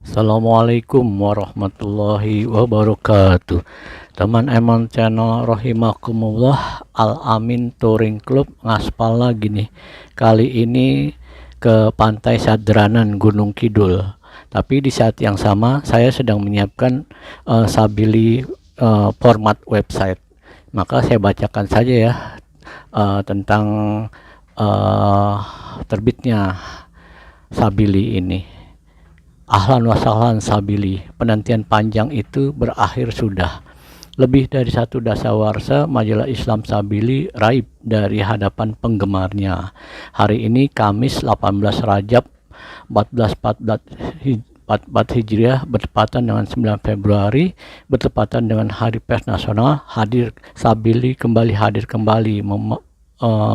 Assalamualaikum warahmatullahi wabarakatuh. Teman Emon Channel rahimakumullah, Al-Amin Touring Club ngaspal lagi nih. Kali ini ke Pantai Sadranan Gunung Kidul. Tapi di saat yang sama saya sedang menyiapkan Sabili format website. Maka saya bacakan saja ya tentang terbitnya Sabili ini. Ahlan wa sahlan Sabili, penantian panjang itu berakhir sudah. Lebih dari 1 dasawarsa majalah Islam Sabili raib dari hadapan penggemarnya. Hari ini Kamis 18 Rajab 1444 Hijriah bertepatan dengan 9 Februari bertepatan dengan Hari Pers Nasional. Sabili kembali hadir kembali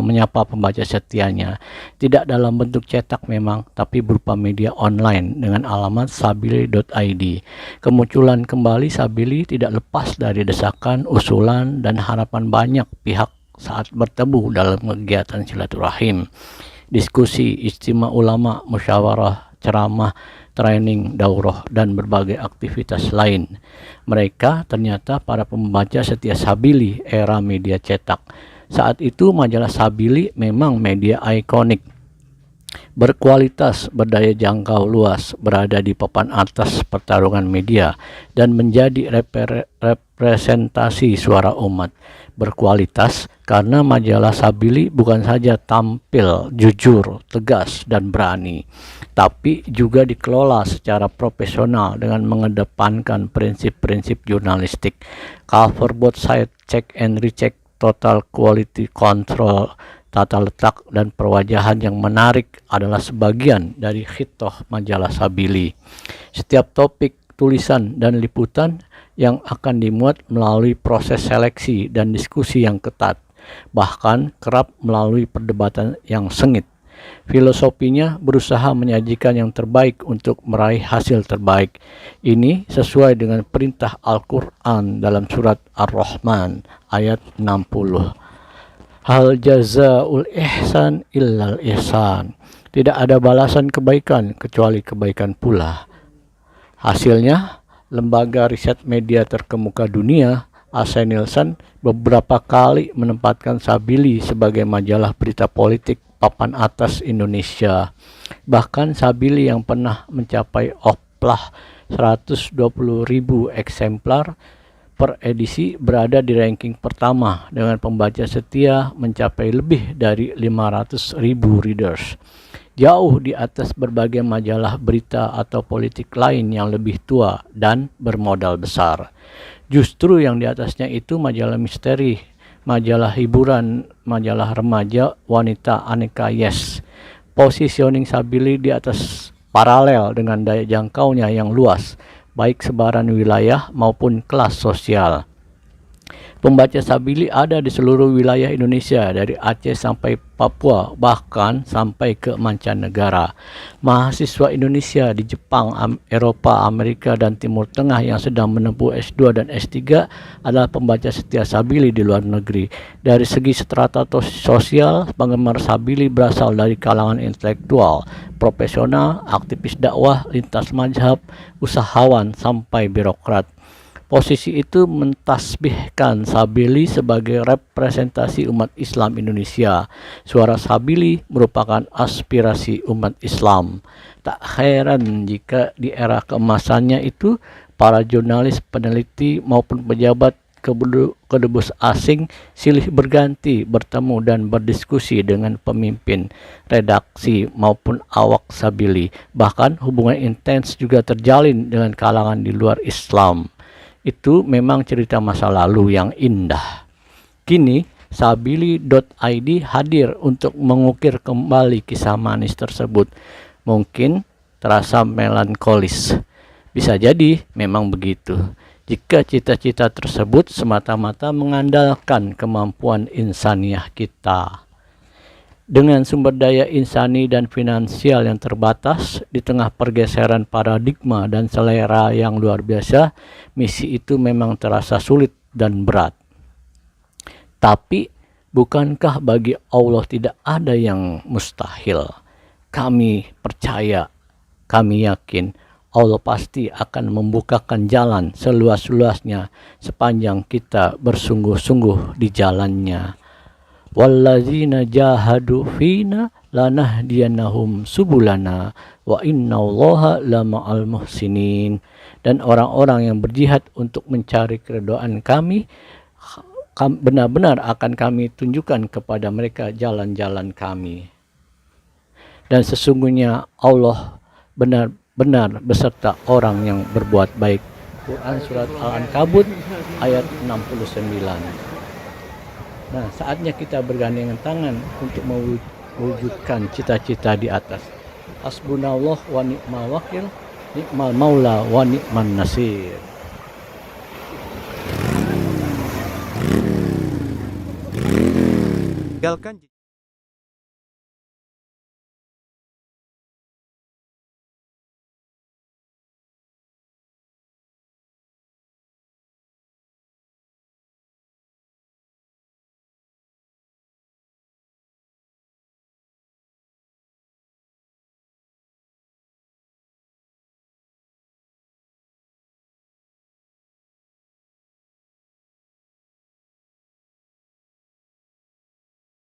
menyapa pembaca setianya, tidak dalam bentuk cetak memang, tapi berupa media online dengan alamat sabili.id. Kemunculan kembali Sabili tidak lepas dari desakan, usulan, dan harapan banyak pihak saat bertemu dalam kegiatan silaturahim, diskusi, istimewa ulama, musyawarah, ceramah, training, daurah, dan berbagai aktivitas lain. Mereka ternyata para pembaca setia Sabili era media cetak. Saat itu majalah Sabili memang media ikonik, berkualitas, berdaya jangkau luas, berada di papan atas pertarungan media, dan menjadi representasi suara umat. Berkualitas karena majalah Sabili bukan saja tampil jujur, tegas, dan berani, tapi juga dikelola secara profesional dengan mengedepankan prinsip-prinsip jurnalistik. Cover both side, check and recheck, total quality control, tata letak, dan perwajahan yang menarik adalah sebagian dari khitoh majalah Sabili. Setiap topik, tulisan, dan liputan yang akan dimuat melalui proses seleksi dan diskusi yang ketat, bahkan kerap melalui perdebatan yang sengit. Filosofinya berusaha menyajikan yang terbaik untuk meraih hasil terbaik. Ini sesuai dengan perintah Al-Quran dalam surat Ar-Rahman ayat 60. Hal jazaul ihsan illal ihsan. Tidak ada balasan kebaikan kecuali kebaikan pula. Hasilnya, lembaga riset media terkemuka dunia, AC Nielsen, beberapa kali menempatkan Sabili sebagai majalah berita politik papan atas Indonesia. Bahkan Sabili yang pernah mencapai oplah 120.000 eksemplar per edisi berada di ranking pertama dengan pembaca setia mencapai lebih dari 500.000 readers. Jauh di atas berbagai majalah berita atau politik lain yang lebih tua dan bermodal besar. Justru yang di atasnya itu majalah misteri, majalah hiburan, majalah remaja, wanita, aneka, yes. Positioning Sabili di atas paralel dengan daya jangkaunya yang luas, baik sebaran wilayah maupun kelas sosial. Pembaca Sabili ada di seluruh wilayah Indonesia, dari Aceh sampai Papua, bahkan sampai ke mancanegara. Mahasiswa Indonesia di Jepang, Eropa, Amerika, dan Timur Tengah yang sedang menempuh S2 dan S3 adalah pembaca setia Sabili di luar negeri. Dari segi strata sosial, penggemar Sabili berasal dari kalangan intelektual, profesional, aktivis dakwah, lintas mazhab, usahawan, sampai birokrat. Posisi itu mentasbihkan Sabili sebagai representasi umat Islam Indonesia. Suara Sabili merupakan aspirasi umat Islam. Tak heran jika di era keemasannya itu para jurnalis, peneliti, maupun pejabat kedubes asing silih berganti bertemu dan berdiskusi dengan pemimpin, redaksi, maupun awak Sabili. Bahkan hubungan intens juga terjalin dengan kalangan di luar Islam. Itu memang cerita masa lalu yang indah. Kini sabili.id hadir untuk mengukir kembali kisah manis tersebut. Mungkin terasa melankolis. Bisa jadi memang begitu. Jika cita-cita tersebut semata-mata mengandalkan kemampuan insaniah kita. Dengan sumber daya insani dan finansial yang terbatas, di tengah pergeseran paradigma dan selera yang luar biasa, misi itu memang terasa sulit dan berat. Tapi, bukankah bagi Allah tidak ada yang mustahil? Kami percaya, kami yakin Allah pasti akan membukakan jalan seluas-luasnya sepanjang kita bersungguh-sungguh di jalannya. Wallazina jahadu fina lanahdiyannahum subulana wa innallaha lama'al muhsinin. Dan orang-orang yang berjihad untuk mencari keridhaan kami, benar-benar akan kami tunjukkan kepada mereka jalan-jalan kami. Dan sesungguhnya Allah benar-benar beserta orang yang berbuat baik. Quran Surat Al-Ankabut ayat 69. Nah, saatnya kita bergandengan tangan untuk mewujudkan cita-cita di atas. Hasbunallah wa ni'mal wakil, ni'mal maula wa ni'man nasir. Tinggalkan